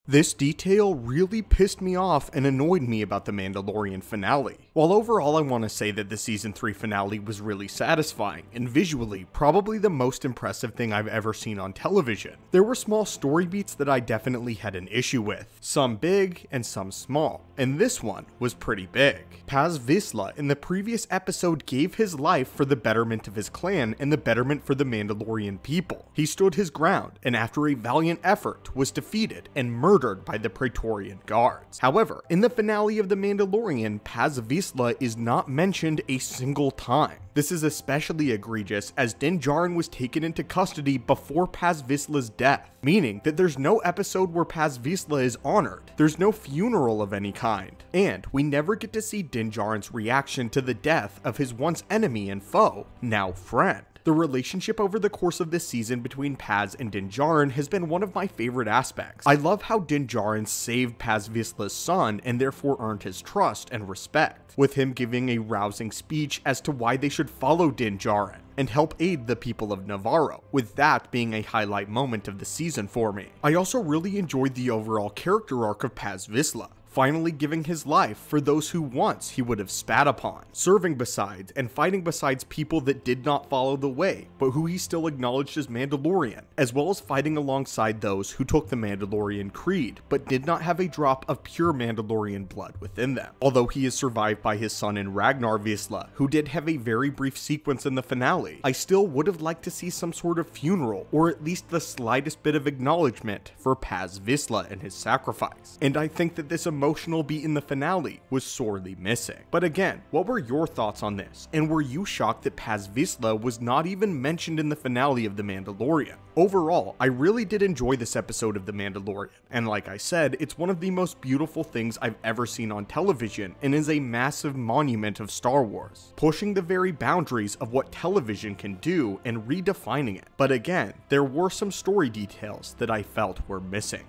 This detail really pissed me off and annoyed me about the Mandalorian finale. While overall I want to say that the season 3 finale was really satisfying and visually probably the most impressive thing I've ever seen on television, there were small story beats that I definitely had an issue with, some big and some small, and this one was pretty big. Paz Vizsla in the previous episode gave his life for the betterment of his clan and the betterment for the Mandalorian people. He stood his ground and after a valiant effort was defeated and murdered by the Praetorian guards. However, in the finale of The Mandalorian, Paz Vizsla is not mentioned a single time. This is especially egregious as Din Djarin was taken into custody before Paz Vizsla's death, meaning that there's no episode where Paz Vizsla is honored, there's no funeral of any kind, and we never get to see Din Djarin's reaction to the death of his once enemy and foe, now friend. The relationship over the course of this season between Paz and Din Djarin has been one of my favorite aspects. I love how Din Djarin saved Paz Vizsla's son and therefore earned his trust and respect, with him giving a rousing speech as to why they should follow Din Djarin and help aid the people of Navarro, with that being a highlight moment of the season for me. I also really enjoyed the overall character arc of Paz Vizsla, finally giving his life for those who once he would have spat upon, serving besides and fighting besides people that did not follow the way, but who he still acknowledged as Mandalorian, as well as fighting alongside those who took the Mandalorian creed, but did not have a drop of pure Mandalorian blood within them. Although he is survived by his son in Ragnar Vizsla, who did have a very brief sequence in the finale, I still would have liked to see some sort of funeral, or at least the slightest bit of acknowledgement for Paz Vizsla and his sacrifice. And I think that this emotional beat in the finale was sorely missing. But again, what were your thoughts on this? And were you shocked that Paz Vizsla was not even mentioned in the finale of The Mandalorian? Overall, I really did enjoy this episode of The Mandalorian, and like I said, it's one of the most beautiful things I've ever seen on television and is a massive monument of Star Wars, pushing the very boundaries of what television can do and redefining it. But again, there were some story details that I felt were missing.